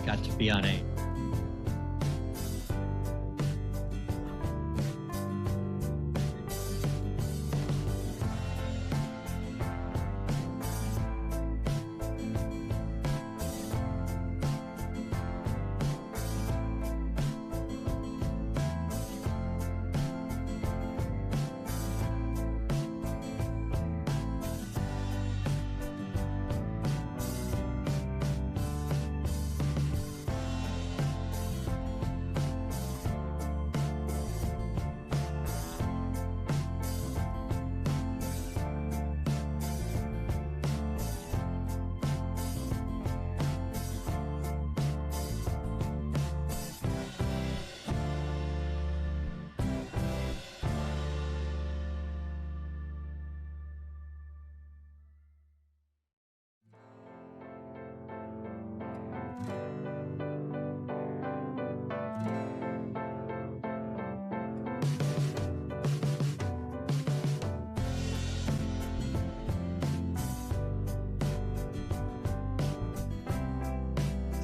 got to be on a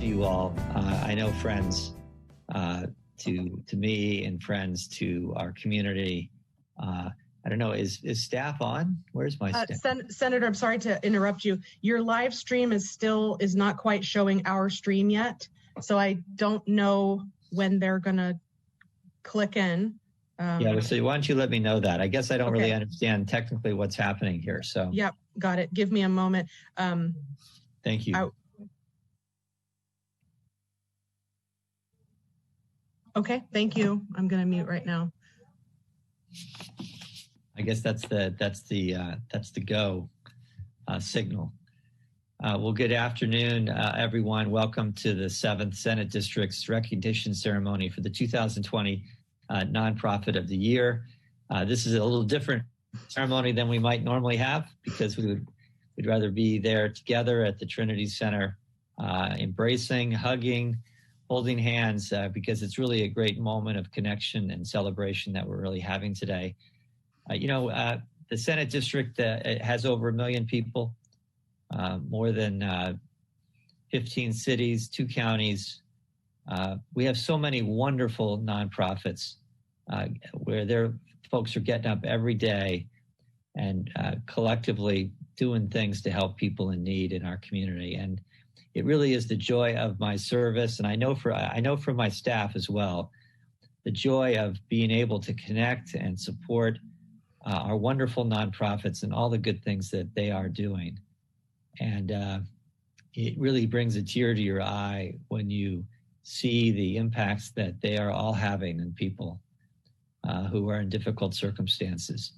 you all. I know friends to me and friends to our community. I don't know, is staff on? Where's my staff? Senator, I'm sorry to interrupt you. Your live stream is not quite showing our stream yet. So I don't know when they're gonna click in. Yeah, so why don't you let me know that? I guess I don't really understand technically what's happening here. So yep, got it. Give me a moment. Thank you. Okay, thank you. I'm going to mute right now. I guess that's the go signal. Well, good afternoon, everyone. Welcome to the 7th Senate District's recognition ceremony for the 2020 Nonprofit of the Year. This is a little different ceremony than we might normally have because we'd rather be there together at the Trinity Center, embracing, hugging, holding hands, because it's really a great moment of connection and celebration that we're really having today. The Senate District has over 1 million people, more than 15 cities, 2 counties. We have so many wonderful nonprofits where their folks are getting up every day and collectively doing things to help people in need in our community. And it really is the joy of my service, and I know from my staff as well, the joy of being able to connect and support our wonderful nonprofits and all the good things that they are doing. And it really brings a tear to your eye when you see the impacts that they are all having in people who are in difficult circumstances.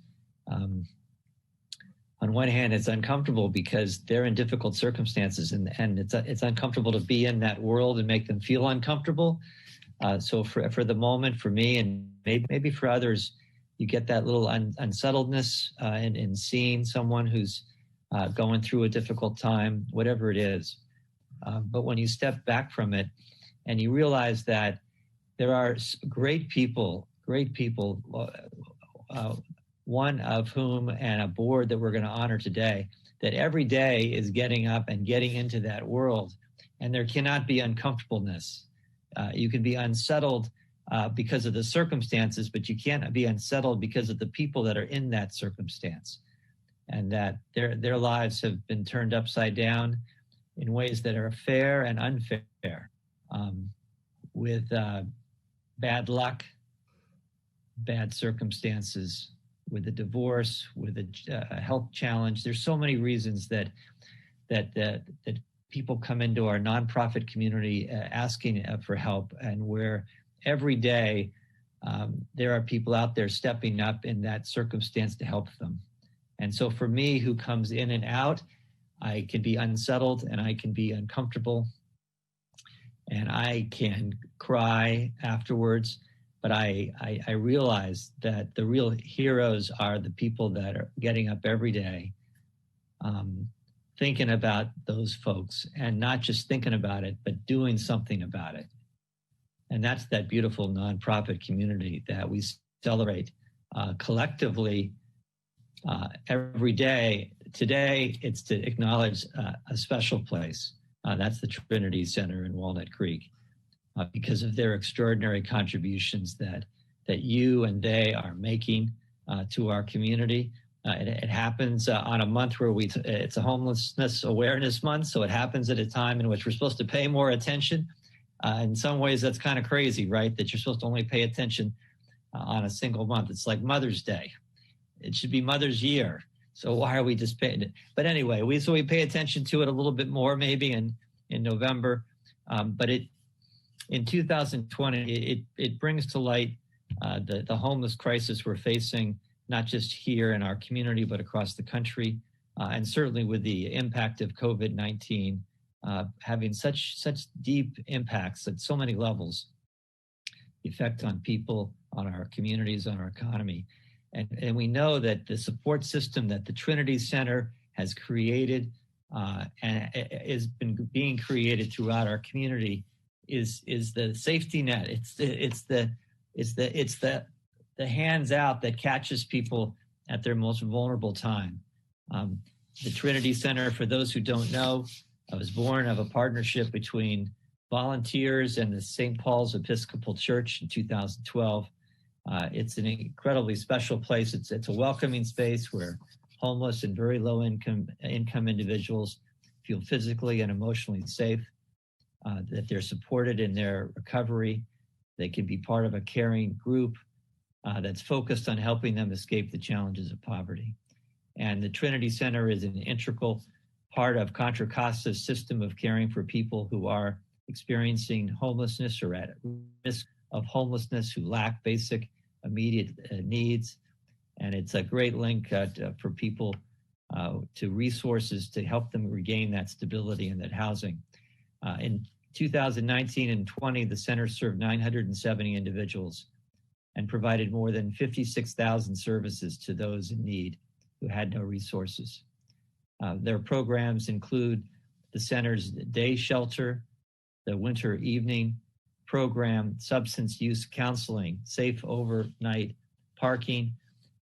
On one hand, it's uncomfortable because they're in difficult circumstances, and it's uncomfortable to be in that world and make them feel uncomfortable. So for the moment, for me and maybe for others, you get that little unsettledness in seeing someone who's going through a difficult time, whatever it is. But when you step back from it and you realize that there are great people, one of whom and a board that we're going to honor today, that every day is getting up and getting into that world. And there cannot be uncomfortableness. You can be unsettled because of the circumstances, but you can't be unsettled because of the people that are in that circumstance. And that their lives have been turned upside down in ways that are fair and unfair, with bad luck, bad circumstances, with a divorce, with a health challenge. There's so many reasons that people come into our nonprofit community asking for help, and where every day there are people out there stepping up in that circumstance to help them. And so for me, who comes in and out, I can be unsettled and I can be uncomfortable and I can cry afterwards. But I realize that the real heroes are the people that are getting up every day, thinking about those folks, and not just thinking about it, but doing something about it. And that's that beautiful nonprofit community that we celebrate collectively every day. Today, it's to acknowledge a special place That's the Trinity Center in Walnut Creek, because of their extraordinary contributions that you and they are making to our community. It happens on a month where it's a homelessness awareness month, so it happens at a time in which we're supposed to pay more attention. In some ways, that's kind of crazy, right? That you're supposed to only pay attention on a single month. It's like Mother's Day. It should be Mother's Year. So why are we just paying it? But anyway, we pay attention to it a little bit more maybe in November. But in 2020, it brings to light the homeless crisis we're facing, not just here in our community, but across the country. And certainly with the impact of COVID-19 having such deep impacts at so many levels, the effect on people, on our communities, on our economy. And we know that the support system that the Trinity Center has created and has been being created throughout our community is the safety net. It's the hands out that catches people at their most vulnerable time. The Trinity Center, for those who don't know, was born of a partnership between volunteers and the St. Paul's Episcopal Church in 2012. It's an incredibly special place. It's a welcoming space where homeless and very low income individuals feel physically and emotionally safe, that they're supported in their recovery. They can be part of a caring group that's focused on helping them escape the challenges of poverty. And the Trinity Center is an integral part of Contra Costa's system of caring for people who are experiencing homelessness or at risk of homelessness, who lack basic immediate needs. And it's a great link for people to resources to help them regain that stability and that housing. In 2019 and 20, the center served 970 individuals and provided more than 56,000 services to those in need who had no resources. Their programs include the center's day shelter, the winter evening program, substance use counseling, safe overnight parking,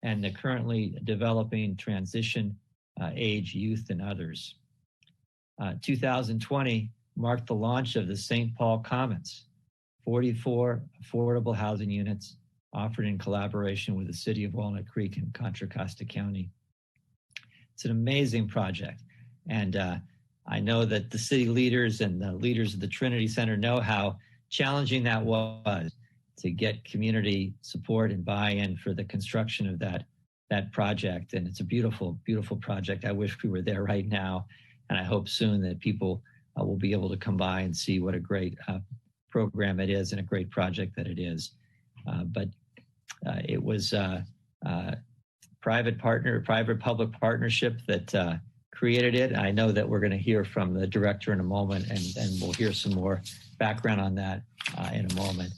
and the currently developing transition age youth and others. 2020 marked the launch of the St. Paul Commons, 44 affordable housing units offered in collaboration with the city of Walnut Creek and Contra Costa County. It's an amazing project. And I know that the city leaders and the leaders of the Trinity Center know how challenging that was to get community support and buy-in for the construction of that project. And it's a beautiful, beautiful project. I wish we were there right now. And I hope soon that people will be able to come by and see what a great program it is and a great project that it is. But it was private-public partnership that created it. I know that we're going to hear from the director in a moment, and we'll hear some more background on that in a moment.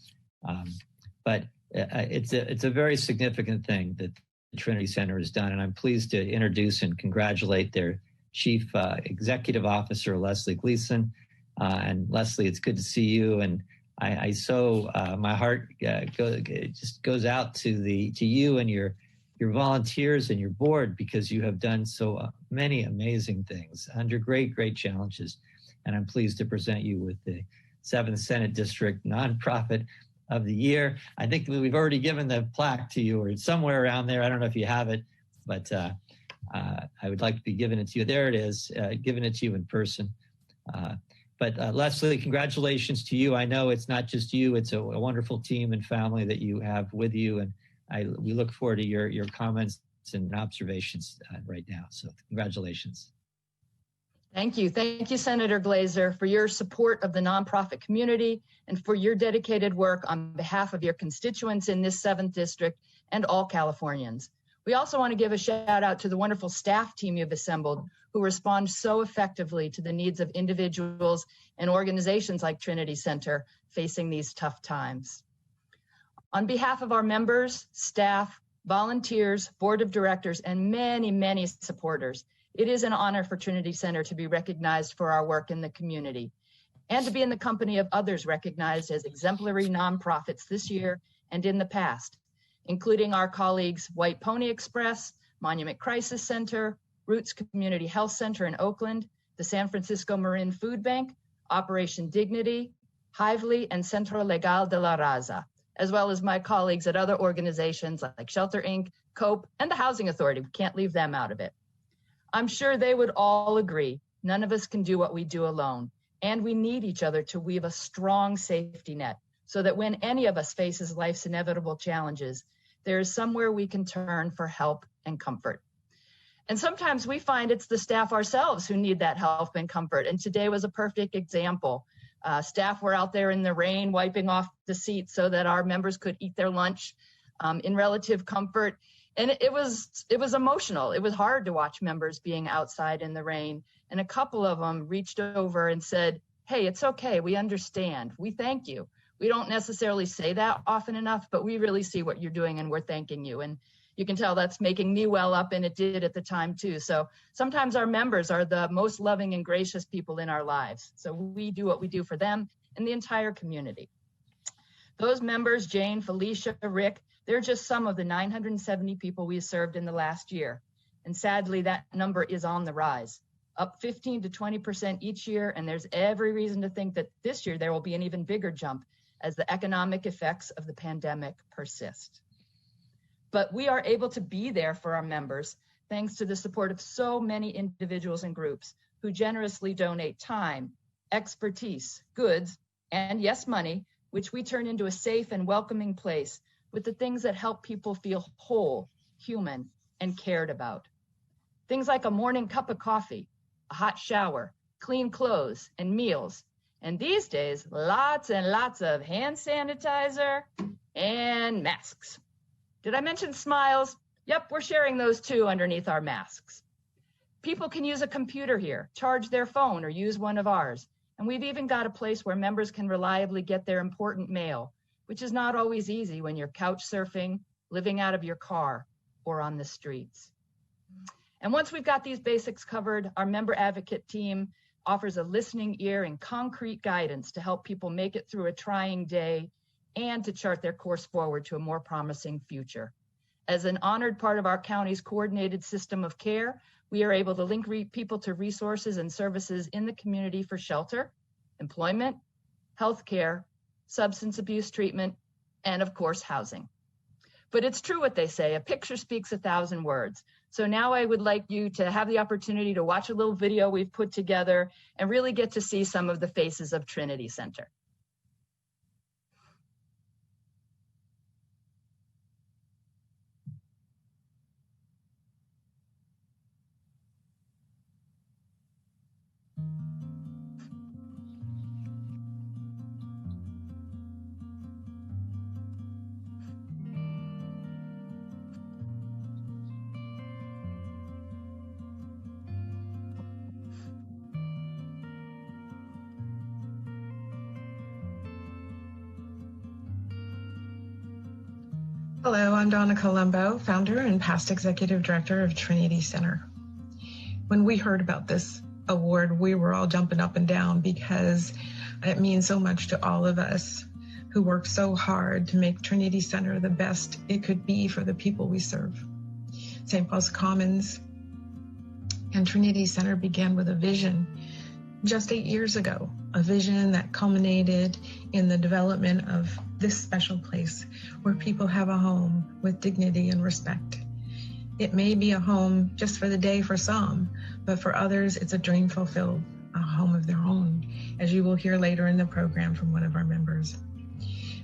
But it's a very significant thing that the Trinity Center has done, and I'm pleased to introduce and congratulate their Chief Executive Officer, Leslie Gleason. And Leslie, it's good to see you. And my heart just goes out to you and your volunteers and your board, because you have done so many amazing things under great, great challenges. And I'm pleased to present you with the 7th Senate District Nonprofit of the Year. I think we've already given the plaque to you, or it's somewhere around there. I don't know if you have it, but I would like to be giving it to you. There it is, giving it to you in person. But Leslie, congratulations to you. I know it's not just you, it's a wonderful team and family that you have with you. And we look forward to your comments and observations right now. So congratulations. Thank you. Thank you, Senator Glazer, for your support of the nonprofit community and for your dedicated work on behalf of your constituents in this 7th District and all Californians. We also want to give a shout out to the wonderful staff team you've assembled who respond so effectively to the needs of individuals and organizations like Trinity Center facing these tough times. On behalf of our members, staff, volunteers, board of directors, and many, many supporters, it is an honor for Trinity Center to be recognized for our work in the community and to be in the company of others recognized as exemplary nonprofits this year and in the past, including our colleagues White Pony Express, Monument Crisis Center, Roots Community Health Center in Oakland, the San Francisco Marin Food Bank, Operation Dignity, Hively, and Centro Legal de la Raza, as well as my colleagues at other organizations like Shelter Inc., COPE, and the Housing Authority. We can't leave them out of it. I'm sure they would all agree, none of us can do what we do alone, and we need each other to weave a strong safety net so that when any of us faces life's inevitable challenges, there is somewhere we can turn for help and comfort. And sometimes we find it's the staff ourselves who need that help and comfort, and today was a perfect example. Staff were out there in the rain, wiping off the seats so that our members could eat their lunch in relative comfort. And it was emotional. It was hard to watch members being outside in the rain. And a couple of them reached over and said, "Hey, it's okay. We understand. We thank you. We don't necessarily say that often enough, but we really see what you're doing and we're thanking you." And you can tell that's making me well up, and it did at the time too. So sometimes our members are the most loving and gracious people in our lives. So we do what we do for them and the entire community. Those members, Jane, Felicia, Rick, they're just some of the 970 people we served in the last year. And sadly, that number is on the rise, up 15 to 20% each year. And there's every reason to think that this year there will be an even bigger jump as the economic effects of the pandemic persist. But we are able to be there for our members thanks to the support of so many individuals and groups who generously donate time, expertise, goods, and yes, money, which we turn into a safe and welcoming place with the things that help people feel whole, human, and cared about. Things like a morning cup of coffee, a hot shower, clean clothes, and meals. And these days, lots and lots of hand sanitizer and masks. Did I mention smiles? Yep, we're sharing those too underneath our masks. People can use a computer here, charge their phone, or use one of ours. And we've even got a place where members can reliably get their important mail, which is not always easy when you're couch surfing, living out of your car, or on the streets. And once we've got these basics covered, our member advocate team offers a listening ear and concrete guidance to help people make it through a trying day and to chart their course forward to a more promising future. As an honored part of our county's coordinated system of care, we are able to link people to resources and services in the community for shelter, employment, healthcare, substance abuse treatment, and of course, housing. But it's true what they say, a picture speaks 1,000 words. So now I would like you to have the opportunity to watch a little video we've put together and really get to see some of the faces of Trinity Center. Hello, I'm Donna Colombo, founder and past executive director of Trinity Center. When we heard about this award, we were all jumping up and down because it means so much to all of us who work so hard to make Trinity Center the best it could be for the people we serve. St. Paul's Commons and Trinity Center began with a vision just 8 years ago, a vision that culminated in the development of this special place where people have a home with dignity and respect. It may be a home just for the day for some, but for others, it's a dream fulfilled, a home of their own, as you will hear later in the program from one of our members.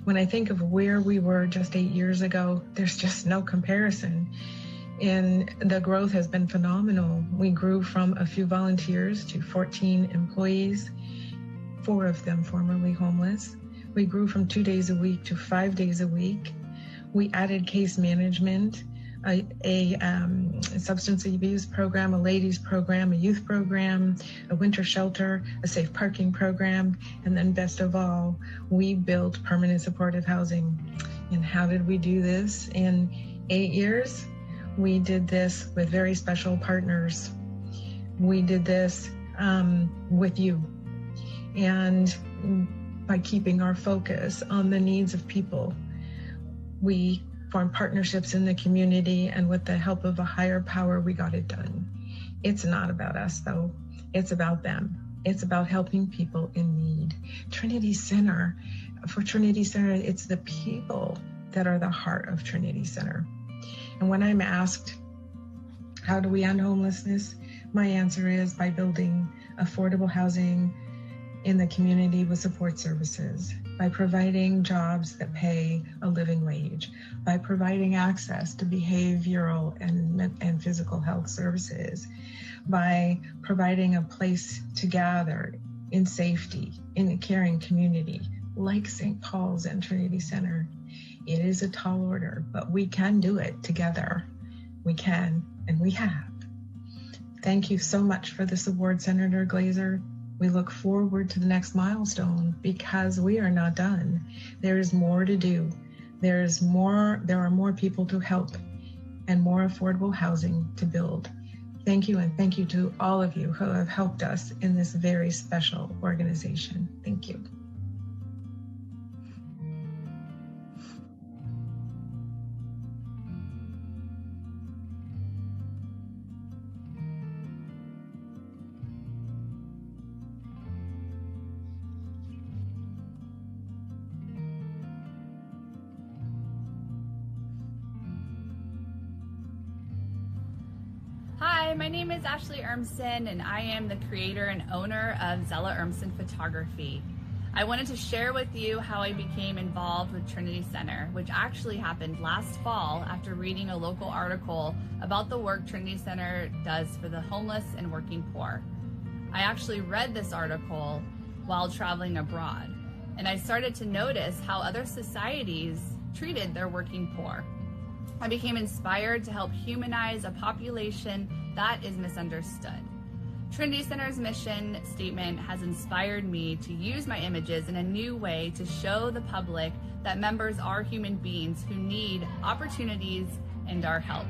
When I think of where we were just 8 years ago, there's just no comparison. And the growth has been phenomenal. We grew from a few volunteers to 14 employees, 4 of them formerly homeless. We grew from 2 days a week to 5 days a week. We added case management, a substance abuse program, a ladies program, a youth program, a winter shelter, a safe parking program, and then best of all, we built permanent supportive housing. And how did we do this? In 8 years, we did this with very special partners. We did this with you. And by keeping our focus on the needs of people, we formed partnerships in the community, and with the help of a higher power, we got it done. It's not about us, though. It's about them. It's about helping people in need. Trinity Center, for Trinity Center, it's the people that are the heart of Trinity Center. And when I'm asked, how do we end homelessness? My answer is by building affordable housing in the community with support services, by providing jobs that pay a living wage, by providing access to behavioral and physical health services, by providing a place to gather in safety in a caring community like St. Paul's and Trinity Center. It is a tall order, but we can do it together. We can, and we have. Thank you so much for this award, Senator Glazer. We look forward to the next milestone because we are not done. There is more to do. There are more people to help and more affordable housing to build. Thank you, and thank you to all of you who have helped us in this very special organization. Thank you. Hi, my name is Ashley Urmson, and I am the creator and owner of Zella Urmson Photography. I wanted to share with you how I became involved with Trinity Center, which actually happened last fall after reading a local article about the work Trinity Center does for the homeless and working poor. I actually read this article while traveling abroad, and I started to notice how other societies treated their working poor. I became inspired to help humanize a population that is misunderstood. Trinity Center's mission statement has inspired me to use my images in a new way to show the public that members are human beings who need opportunities and our help.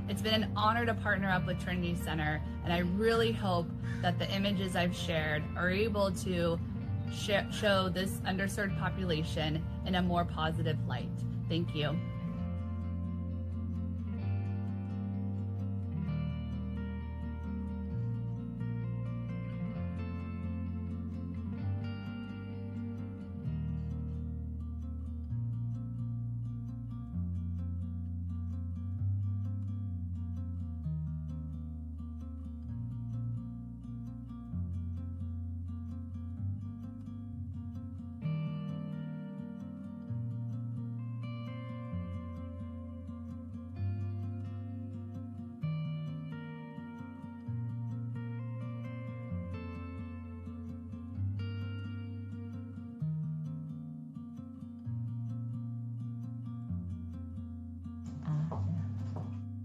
It's been an honor to partner up with Trinity Center, and I really hope that the images I've shared are able to show this underserved population in a more positive light. Thank you.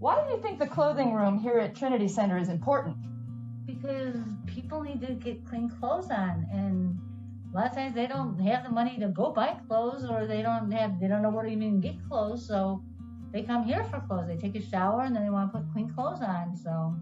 Why do you think the clothing room here at Trinity Center is important? Because people need to get clean clothes on, and a lot of times they don't have the money to go buy clothes, or they don't know where to even get clothes, so they come here for clothes. They take a shower and then they want to put clean clothes on. So.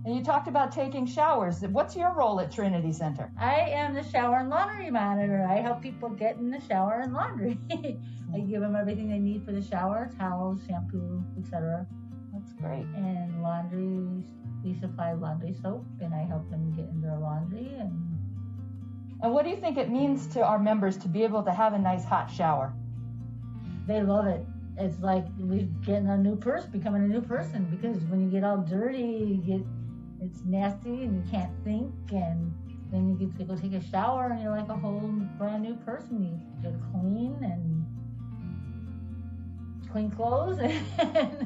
And you talked about taking showers. What's your role at Trinity Center? I am the shower and laundry monitor. I help people get in the shower and laundry. I give them everything they need for the shower: towels, shampoo, etc. That's great. And laundry, we supply laundry soap, and I help them get in their laundry. And what do you think it means to our members to be able to have a nice hot shower? They love it. It's like we're getting becoming a new person, because when you get all dirty, it's nasty and you can't think, and then you get to go take a shower and you're like a whole brand new person. You get clean and clean clothes.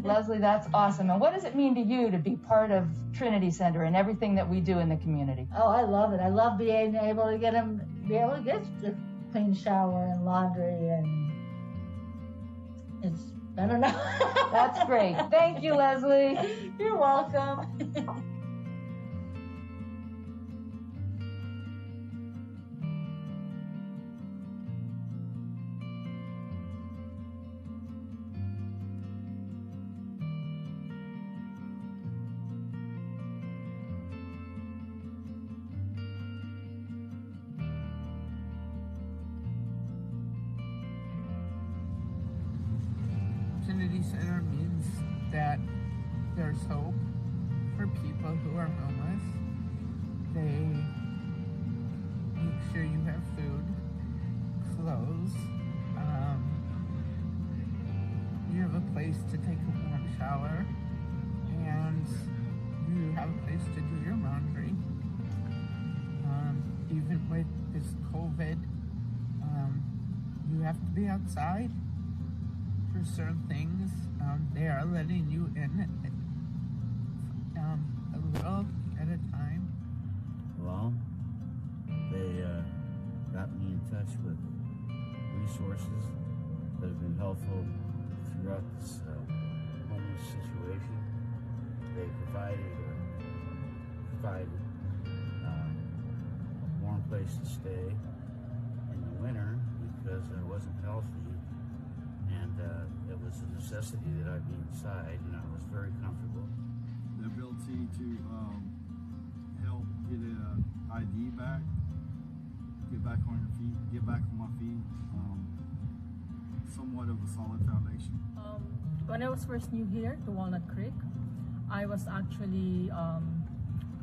Leslie, that's awesome. And what does it mean to you to be part of Trinity Center and everything that we do in the community? Oh, I love it. I love being able to get a clean shower and laundry, and I don't know. That's great. Thank you, Leslie. You're welcome. Trinity Center means that there's hope for people who are homeless, They make sure you have food, clothes, you have a place to take a warm shower, and you have a place to do your laundry. Even with this COVID, you have to be outside for certain things. They are letting you in a little at a time. Well, they got me in touch with resources that have been helpful throughout this homeless situation. They provided a warm place to stay in the winter because I wasn't healthy, and it was a necessity that I be inside, and I was very comfortable. The ability to help get an ID back, get back on your feet, get back on my feet, somewhat of a solid foundation. When I was first new here to Walnut Creek, I was actually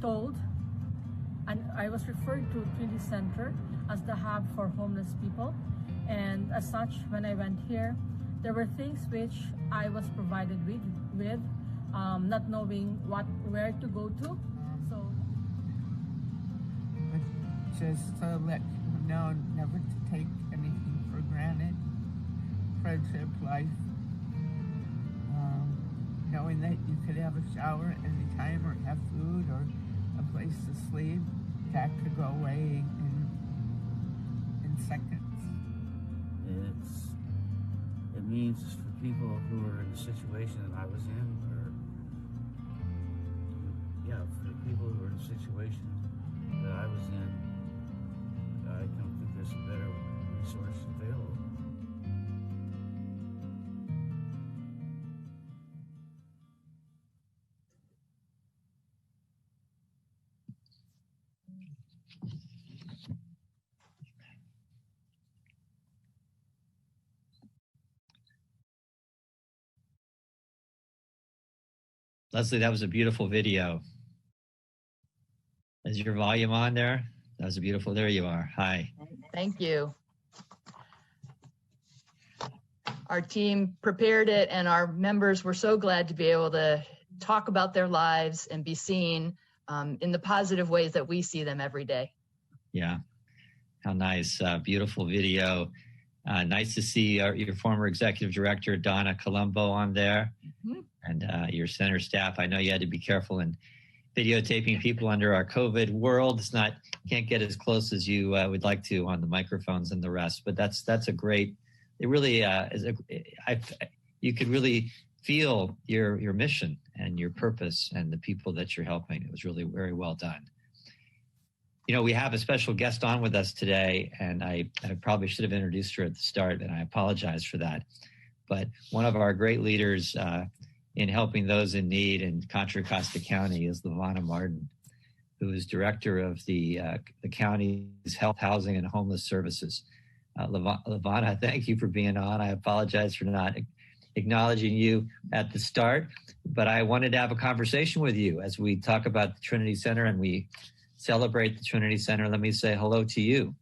told, and I was referred to Trinity Center as the hub for homeless people. And as such, when I went here, there were things which I was provided with not knowing where to go to. So, just to let you know, never to take anything for granted. Friendship, life, knowing that you could have a shower at any time, or have food, or a place to sleep, that could go away in seconds. It means for people who are in the situation that I was in, for people who are in the situation that I was in, I don't think there's a better resource available. Leslie, that was a beautiful video. Is your volume on there? That was a beautiful, there you are. Hi. Thank you. Our team prepared it, and our members were so glad to be able to talk about their lives and be seen in the positive ways that we see them every day. Yeah, how nice. Beautiful video. Nice to see your former executive director, Donna Colombo, on there. Mm-hmm. And your center staff. I know you had to be careful in videotaping people under our COVID world. Can't get as close as you would like to on the microphones and the rest, but that's a great, it really you could really feel your mission and your purpose and the people that you're helping. It was really very well done. You know, we have a special guest on with us today, and I probably should have introduced her at the start, and I apologize for that. But one of our great leaders in helping those in need in Contra Costa County is Lavana Martin, who is director of the county's health, housing, and homeless services. Lavana, thank you for being on. I apologize for not acknowledging you at the start, but I wanted to have a conversation with you as we talk about the Trinity Center and we celebrate the Trinity Center. Let me say hello to you.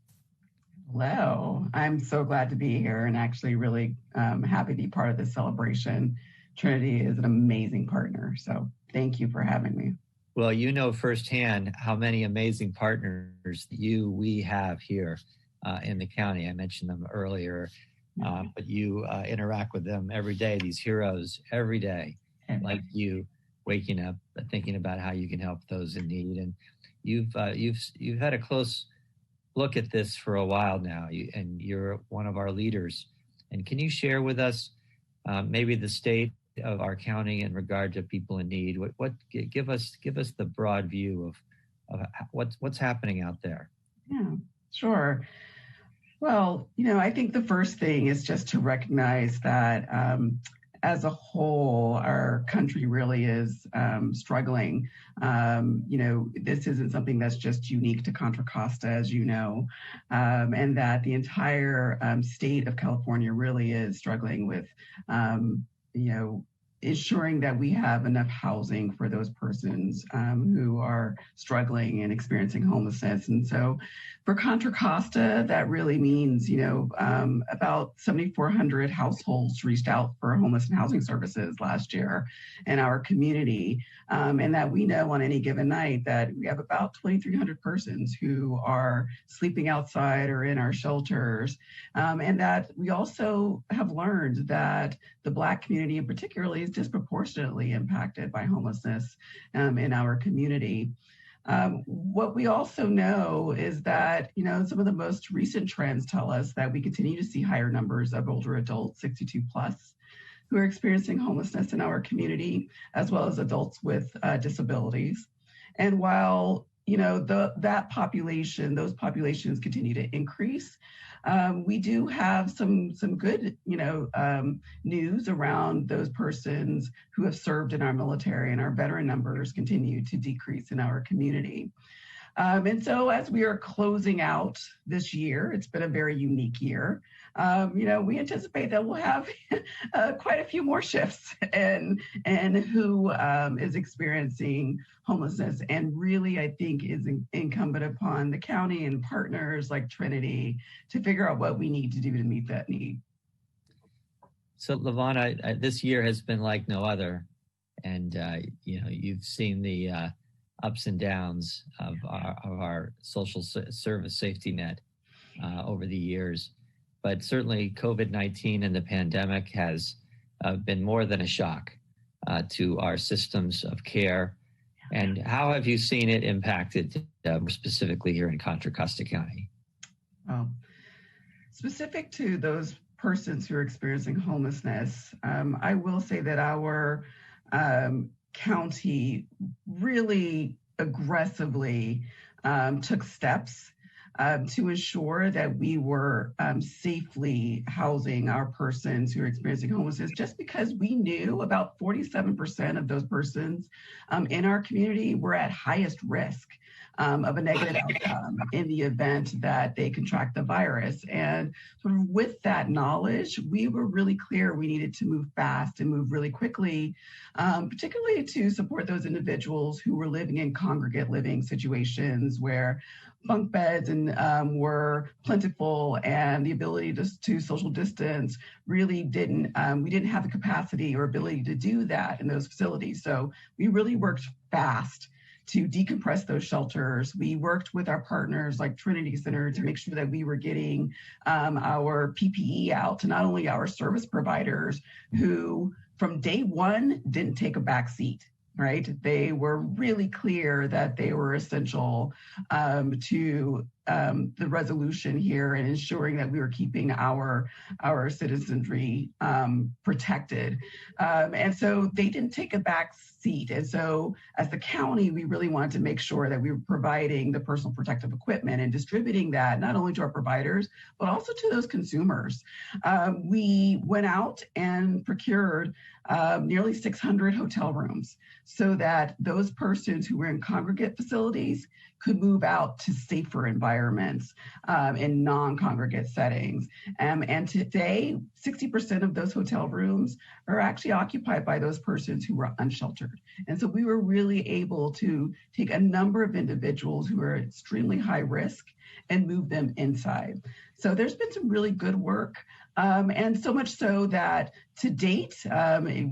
Hello, I'm so glad to be here and actually really happy to be part of this celebration. Trinity is an amazing partner, so thank you for having me. Well, you know firsthand how many amazing partners we have here in the county. I mentioned them earlier, but you interact with them every day, these heroes every day, like you, waking up, thinking about how you can help those in need. And you've had a close look at this for a while now, and you're one of our leaders. And can you share with us maybe the state of our county in regard to people in need? Give us the broad view of what's happening out there. Yeah, sure. Well, I think the first thing is just to recognize that as a whole, our country really is struggling. This isn't something that's just unique to Contra Costa, as you know, and that the entire state of California really is struggling with, ensuring that we have enough housing for those persons who are struggling and experiencing homelessness. And so for Contra Costa, that really means, about 7,400 households reached out for homeless and housing services last year in our community. And that we know on any given night that we have about 2,300 persons who are sleeping outside or in our shelters. And that we also have learned that the Black community in particular is disproportionately impacted by homelessness in our community. What we also know is that, some of the most recent trends tell us that we continue to see higher numbers of older adults, 62 plus, who are experiencing homelessness in our community, as well as adults with disabilities. And while, those populations continue to increase, we do have some good, news around those persons who have served in our military, and our veteran numbers continue to decrease in our community. And so as we are closing out this year, it's been a very unique year. We anticipate that we'll have quite a few more shifts and who is experiencing homelessness. And really, I think is incumbent upon the county and partners like Trinity to figure out what we need to do to meet that need. So LaVonna, this year has been like no other. And, you've seen the ups and downs of our social service safety net over the years. But certainly COVID-19 and the pandemic has been more than a shock to our systems of care. And how have you seen it impacted more specifically here in Contra Costa County? Specific to those persons who are experiencing homelessness, I will say that our county really aggressively took steps to ensure that we were safely housing our persons who are experiencing homelessness, just because we knew about 47% of those persons in our community were at highest risk of a negative outcome in the event that they contract the virus. And sort of with that knowledge, we were really clear we needed to move fast and move really quickly, particularly to support those individuals who were living in congregate living situations where bunk beds were plentiful, and the ability to social distance really we didn't have the capacity or ability to do that in those facilities. So we really worked fast to decompress those shelters. We worked with our partners like Trinity Center to make sure that we were getting our PPE out to not only our service providers who from day one didn't take a back seat. Right? They were really clear that they were essential to the resolution here and ensuring that we were keeping our citizenry protected. And so they didn't take a back seat. And so as the county, we really wanted to make sure that we were providing the personal protective equipment and distributing that not only to our providers, but also to those consumers. We went out and procured nearly 600 hotel rooms so that those persons who were in congregate facilities could move out to safer environments in non-congregate settings. And today, 60% of those hotel rooms are actually occupied by those persons who were unsheltered. And so we were really able to take a number of individuals who are extremely high risk and move them inside. So there's been some really good work. And so much so that to date,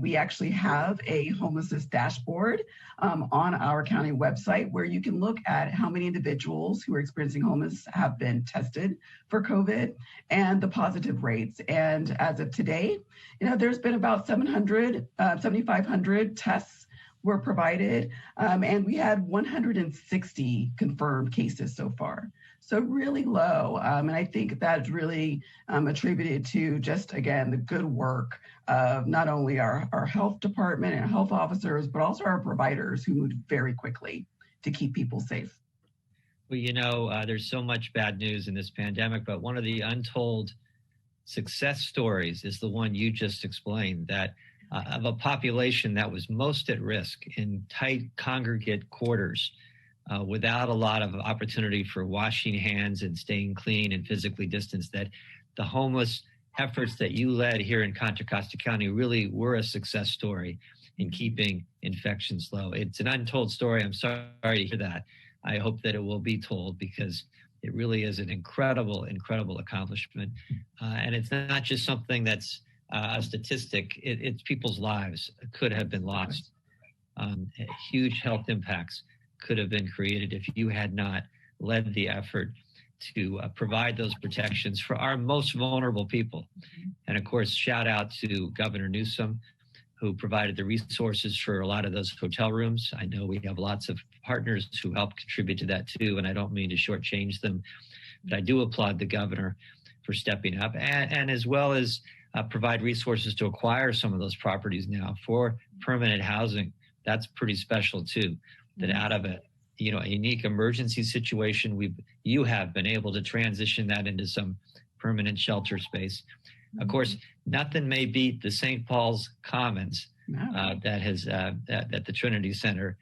we actually have a homelessness dashboard on our county website where you can look at how many individuals who are experiencing homelessness have been tested for COVID and the positive rates. And as of today, there's been about 7,500 tests were provided, and we had 160 confirmed cases so far. So really low. And I think that's really attributed to just, again, the good work of not only our health department and health officers, but also our providers who moved very quickly to keep people safe. Well, there's so much bad news in this pandemic, but one of the untold success stories is the one you just explained, that of a population that was most at risk in tight congregate quarters, without a lot of opportunity for washing hands and staying clean and physically distanced, that the homeless efforts that you led here in Contra Costa County really were a success story in keeping infections low. It's an untold story. I'm sorry to hear that. I hope that it will be told, because it really is an incredible, incredible accomplishment. And it's not just something that's a statistic. It's people's lives could have been lost. Huge health impacts could have been created if you had not led the effort to provide those protections for our most vulnerable people. And of course, shout out to Governor Newsom, who provided the resources for a lot of those hotel rooms. I know we have lots of partners who help contribute to that too, and I don't mean to shortchange them, but I do applaud the governor for stepping up, and as well as provide resources to acquire some of those properties now for permanent housing. That's pretty special too, that out of a unique emergency situation, you have been able to transition that into some permanent shelter space. Of course, nothing may beat the St. Paul's Commons that the Trinity Center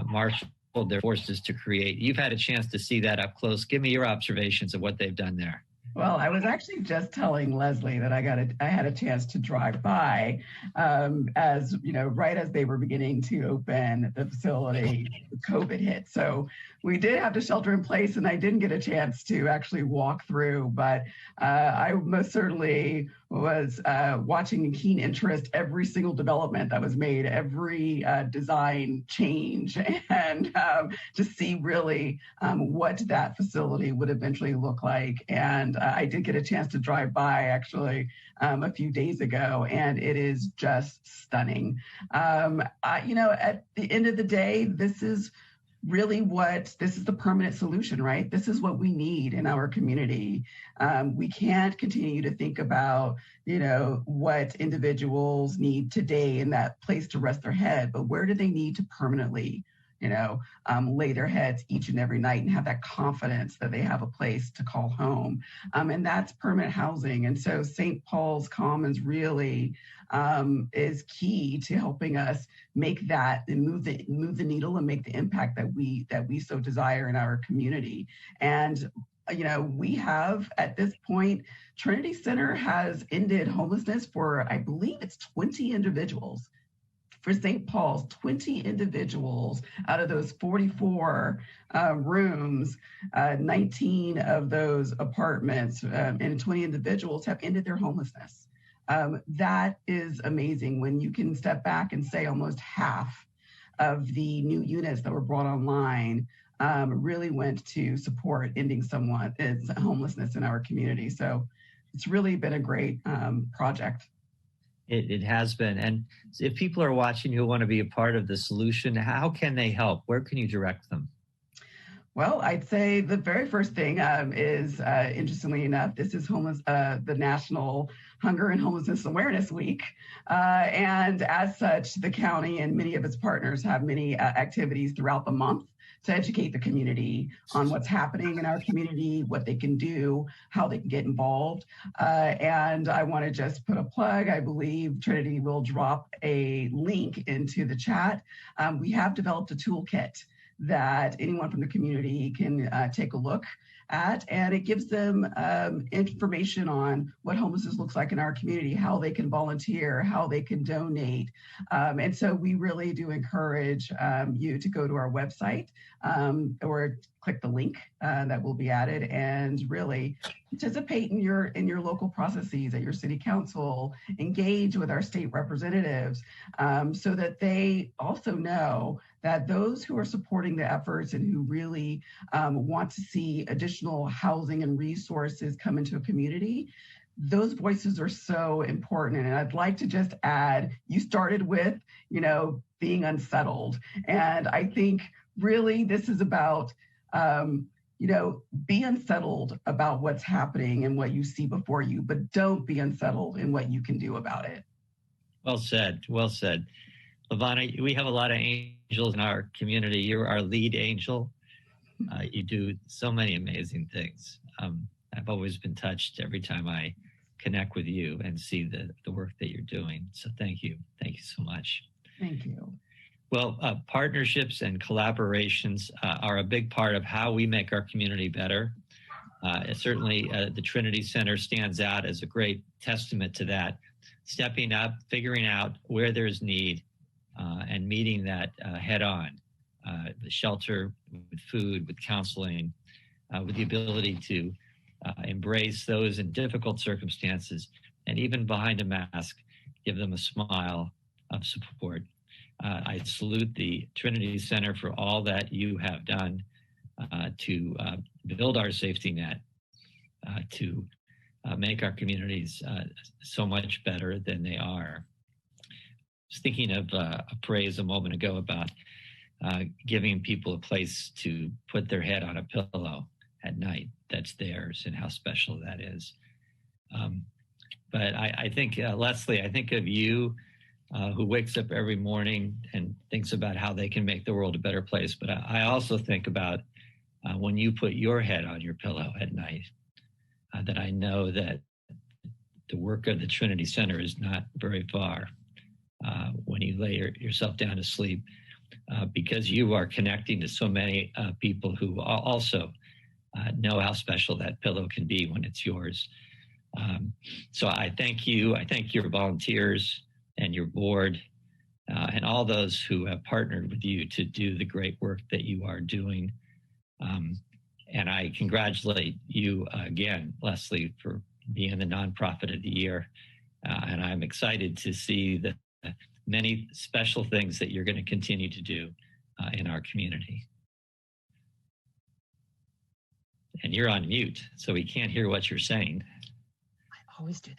marshaled their forces to create. You've had a chance to see that up close. Give me your observations of what they've done there. Well, I was actually just telling Leslie that I had a chance to drive by, as right as they were beginning to open the facility, COVID hit. So we did have to shelter in place, and I didn't get a chance to actually walk through. But I most certainly was watching in keen interest every single development that was made, every design change, and to see really what that facility would eventually look like. And I did get a chance to drive by actually a few days ago, and it is just stunning. At the end of the day, this is really this is the permanent solution, right? This is what we need in our community. We can't continue to think about, what individuals need today in that place to rest their head, but where do they need to permanently, lay their heads each and every night and have that confidence that they have a place to call home. And that's permanent housing. And so St. Paul's Commons really is key to helping us make that and move the needle and make the impact that we so desire in our community. And we have at this point, Trinity Center has ended homelessness for, I believe it's 20 individuals. For St. Paul's, 20 individuals out of those 44 rooms, 19 of those apartments and 20 individuals have ended their homelessness. That is amazing when you can step back and say almost half of the new units that were brought online really went to support ending someone's homelessness in our community. So it's really been a great project. It has been. And if people are watching who want to be a part of the solution, how can they help? Where can you direct them? Well, I'd say the very first thing is, interestingly enough, this is the National Hunger and Homelessness Awareness Week. And as such, the county and many of its partners have many activities throughout the month to educate the community on what's happening in our community, what they can do, how they can get involved. And I want to just put a plug. I believe Trinity will drop a link into the chat. We have developed a toolkit that anyone from the community can take a look at, and it gives them information on what homelessness looks like in our community, how they can volunteer, how they can donate. And so we really do encourage you to go to our website or click the link that will be added and really participate in your local processes at your city council, engage with our state representatives so that they also know that those who are supporting the efforts and who really want to see additional housing and resources come into a community, those voices are so important. And I'd like to just add, you started with, being unsettled. And I think really this is about, be unsettled about what's happening and what you see before you, but don't be unsettled in what you can do about it. Well said. Well said. LaVonna, we have a lot of angels in our community. You're our lead angel. You do so many amazing things. I've always been touched every time I connect with you and see the work that you're doing. So thank you. Thank you so much. Thank you. Well, partnerships and collaborations are a big part of how we make our community better. Certainly, the Trinity Center stands out as a great testament to that, stepping up, figuring out where there's need, and meeting that head on. The shelter, with food, with counseling, with the ability to embrace those in difficult circumstances, and even behind a mask, give them a smile of support. I salute the Trinity Center for all that you have done to build our safety net, to make our communities so much better than they are. I was thinking of a phrase a moment ago about giving people a place to put their head on a pillow at night that's theirs, and how special that is. But I think, Leslie, I think of you who wakes up every morning and thinks about how they can make the world a better place. But I also think about when you put your head on your pillow at night, that I know that the work of the Trinity Center is not very far when you lay yourself down to sleep, because you are connecting to so many people who also know how special that pillow can be when it's yours. So I thank you. I thank your volunteers and your board and all those who have partnered with you to do the great work that you are doing. And I congratulate you again, Leslie, for being the Nonprofit of the Year. And I'm excited to see the many special things that you're going to continue to do in our community. And you're on mute, so we can't hear what you're saying. I always do that.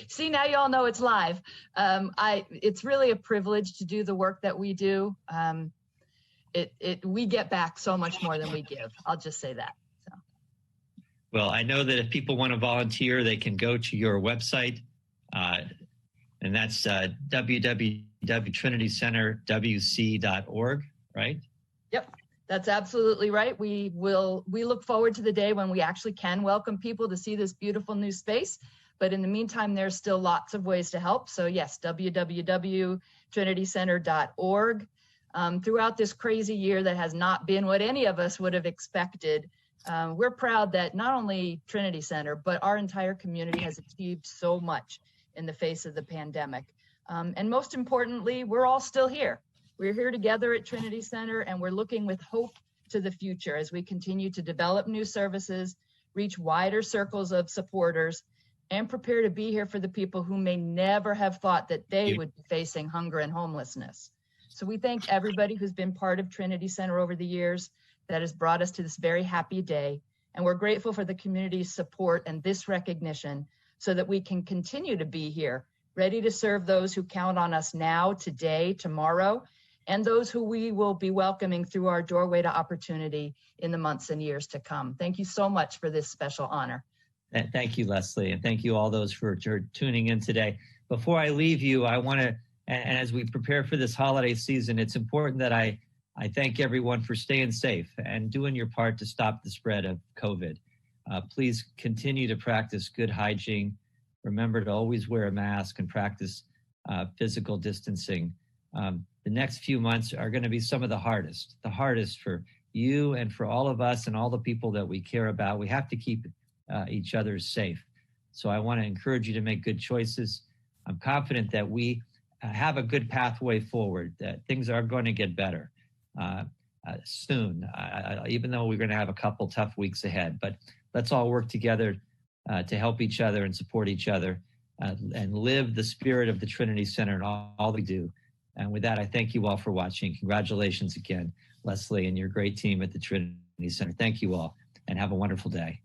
See, now you all know it's live. It's really a privilege to do the work that we do. We get back so much more than we give. I'll just say that. So. Well, I know that if people want to volunteer, they can go to your website, and that's www.trinitycenterwc.org, right? Yep, that's absolutely right. We look forward to the day when we actually can welcome people to see this beautiful new space. But in the meantime, there's still lots of ways to help. So yes, www.trinitycenter.org. Throughout this crazy year that has not been what any of us would have expected, we're proud that not only Trinity Center, but our entire community has achieved so much in the face of the pandemic. And most importantly, we're all still here. We're here together at Trinity Center, and we're looking with hope to the future as we continue to develop new services, reach wider circles of supporters, and prepare to be here for the people who may never have thought that they would be facing hunger and homelessness. So we thank everybody who's been part of Trinity Center over the years that has brought us to this very happy day. And we're grateful for the community's support and this recognition so that we can continue to be here, ready to serve those who count on us now, today, tomorrow, and those who we will be welcoming through our doorway to opportunity in the months and years to come. Thank you so much for this special honor. Thank you, Leslie, and thank you all those for tuning in today. Before I leave you, I want to, and as we prepare for this holiday season, it's important that I thank everyone for staying safe and doing your part to stop the spread of COVID. Please continue to practice good hygiene. Remember to always wear a mask and practice physical distancing. The next few months are going to be some of the hardest for you and for all of us and all the people that we care about. We have to keep each other safe. So I want to encourage you to make good choices. I'm confident that we have a good pathway forward, that things are going to get better soon, even though we're going to have a couple tough weeks ahead. But let's all work together to help each other and support each other and live the spirit of the Trinity Center in all we do. And with that, I thank you all for watching. Congratulations again, Leslie, and your great team at the Trinity Center. Thank you all, and have a wonderful day.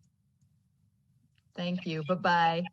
Thank you. Bye-bye.